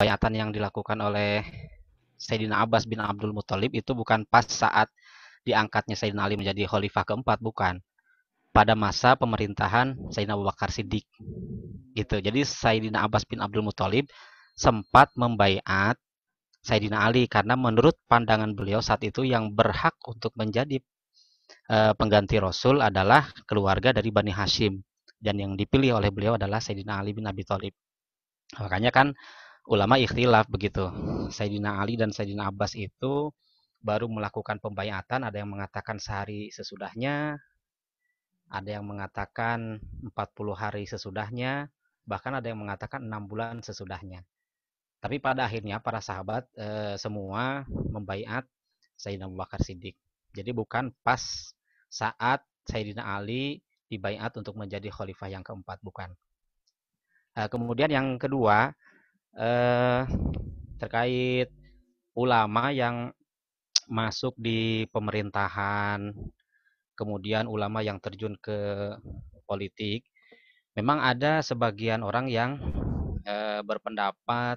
pembayatan yang dilakukan oleh Sayyidina Abbas bin Abdul Muthalib itu bukan pas saat diangkatnya Sayyidina Ali menjadi khalifah keempat, bukan. Pada masa pemerintahan Sayyidina Abu Bakar Siddiq. Gitu. Jadi Sayyidina Abbas bin Abdul Muthalib sempat membaiat Sayyidina Ali karena menurut pandangan beliau saat itu yang berhak untuk menjadi pengganti Rasul adalah keluarga dari Bani Hashim, dan yang dipilih oleh beliau adalah Sayyidina Ali bin Abi Thalib. Makanya kan ulama ikhtilaf begitu. Sayyidina Ali dan Sayyidina Abbas itu baru melakukan pembaiatan, ada yang mengatakan sehari sesudahnya, ada yang mengatakan 40 hari sesudahnya, bahkan ada yang mengatakan 6 bulan sesudahnya. Tapi pada akhirnya para sahabat semua membaiat Sayyidina Abu Bakar Siddiq. Jadi bukan pas saat Sayyidina Ali dibaiat untuk menjadi khalifah yang keempat, bukan. Kemudian yang kedua, eh, terkait ulama yang masuk di pemerintahan, kemudian ulama yang terjun ke politik. Memang ada sebagian orang yang berpendapat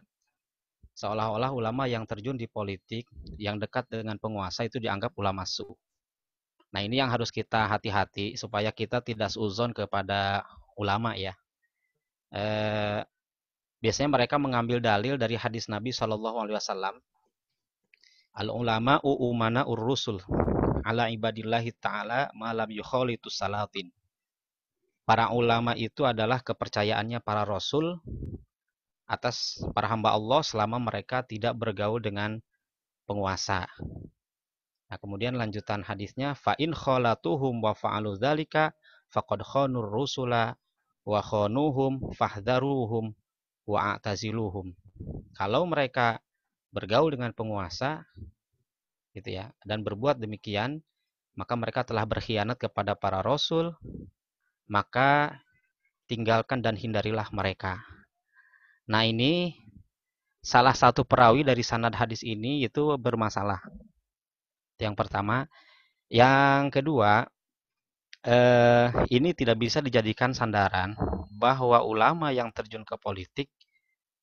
seolah-olah ulama yang terjun di politik, yang dekat dengan penguasa itu dianggap ulama su. Nah, ini yang harus kita hati-hati supaya kita tidak seuzon kepada ulama ya. Eh, Biasanya mereka mengambil dalil dari hadis Nabi Shallallahu Alaihi Wasallam. Al ulama umana ur-rusul ala ibadillahi ta'ala malam yukholitu salatin. Para ulama itu adalah kepercayaannya para rasul atas para hamba Allah selama mereka tidak bergaul dengan penguasa. Nah, kemudian lanjutan hadisnya fa in khalatuhum wa fa'alu dzalika faqad khanur rusula wa khanuhum fahdharuhum wa a'taziluhum. Kalau mereka bergaul dengan penguasa gitu ya dan berbuat demikian, maka mereka telah berkhianat kepada para rasul, maka tinggalkan dan hindarilah mereka. Nah, ini salah satu perawi dari sanad hadis ini itu bermasalah. Yang pertama, yang kedua, ini tidak bisa dijadikan sandaran bahwa ulama yang terjun ke politik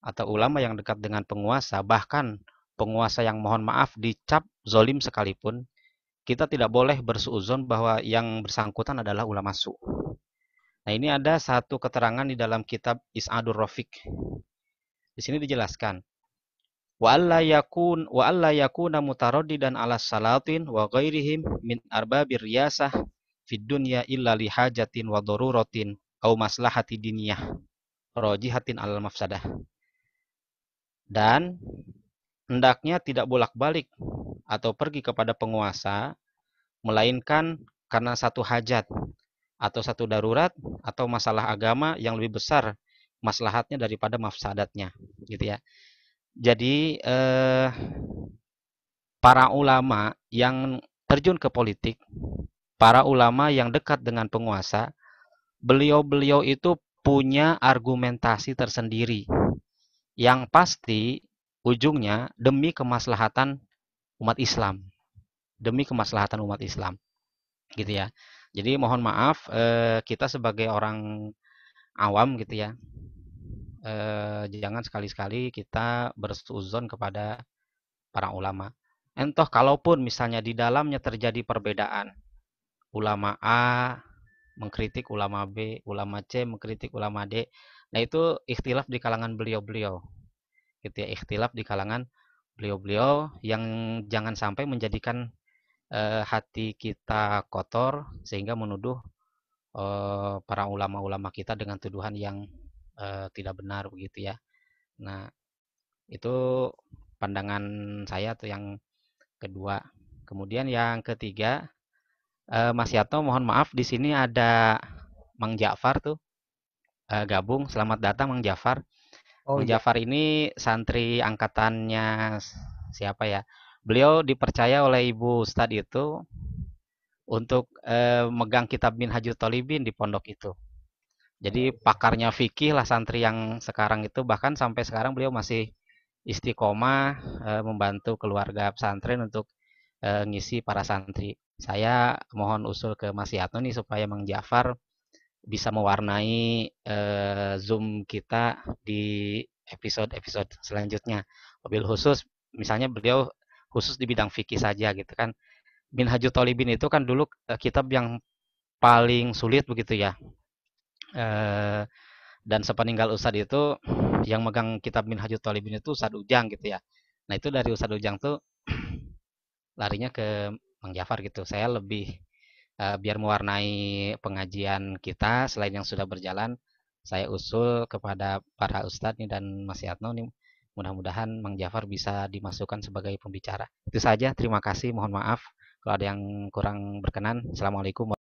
atau ulama yang dekat dengan penguasa, bahkan penguasa yang mohon maaf dicap zolim sekalipun, kita tidak boleh bersuuzon bahwa yang bersangkutan adalah ulama su. Nah, ini ada satu keterangan di dalam kitab Is'adur Rafiq. Di sini dijelaskan, wa alla yakuna mutaraddidan ala salatin wa ghairihim min arbabir riyasah fid dunya illa li hajatin wa daruratin au maslahati diniyah rajihatin alal mafsadah. Dan hendaknya tidak bolak-balik atau pergi kepada penguasa melainkan karena satu hajat atau satu darurat atau masalah agama yang lebih besar maslahatnya daripada mafsadatnya, gitu ya. Jadi para ulama yang terjun ke politik, para ulama yang dekat dengan penguasa, beliau-beliau itu punya argumentasi tersendiri yang pasti ujungnya demi kemaslahatan umat Islam, demi kemaslahatan umat Islam, gitu ya. Jadi mohon maaf kita sebagai orang awam gitu ya, jangan sekali-sekali kita bersuuzon kepada para ulama. Entah kalaupun misalnya di dalamnya terjadi perbedaan, ulama A mengkritik ulama B, ulama C mengkritik ulama D. Nah, itu ikhtilaf di kalangan beliau-beliau. Gitu ya, ikhtilaf di kalangan beliau-beliau yang jangan sampai menjadikan hati kita kotor sehingga menuduh para ulama-ulama kita dengan tuduhan yang tidak benar begitu ya. Nah, itu pandangan saya tuh yang kedua. Kemudian yang ketiga, Mas Yato, mohon maaf di sini ada Mang Jafar tuh gabung. Selamat datang Mang Jafar. Oh Mang iya, Jafar ini santri angkatannya siapa ya? Beliau dipercaya oleh Ibu Ustadz itu untuk megang kitab Minhajul Thalibin di pondok itu. oh Jadi iya. pakarnya fikih lah santri yang sekarang itu, bahkan sampai sekarang beliau masih istiqomah membantu keluarga pesantren untuk ngisi para santri. Saya mohon usul ke Mas Yatno nih supaya Mang Jafar bisa mewarnai Zoom kita di episode-episode selanjutnya. Wabil khusus, misalnya beliau khusus di bidang fikih saja gitu kan. Minhajul Thalibin itu kan dulu kitab yang paling sulit begitu ya. Eh, dan sepeninggal Ustadz itu yang megang kitab Minhajul Thalibin itu Ustadz Ujang gitu ya. Nah itu dari Ustadz Ujang tuh larinya ke Mang Jafar gitu. Saya lebih biar mewarnai pengajian kita selain yang sudah berjalan, saya usul kepada para ustadz nih dan Mas Yatno nih, mudah-mudahan Mang Jafar bisa dimasukkan sebagai pembicara. Itu saja, terima kasih, mohon maaf kalau ada yang kurang berkenan. Assalamualaikum.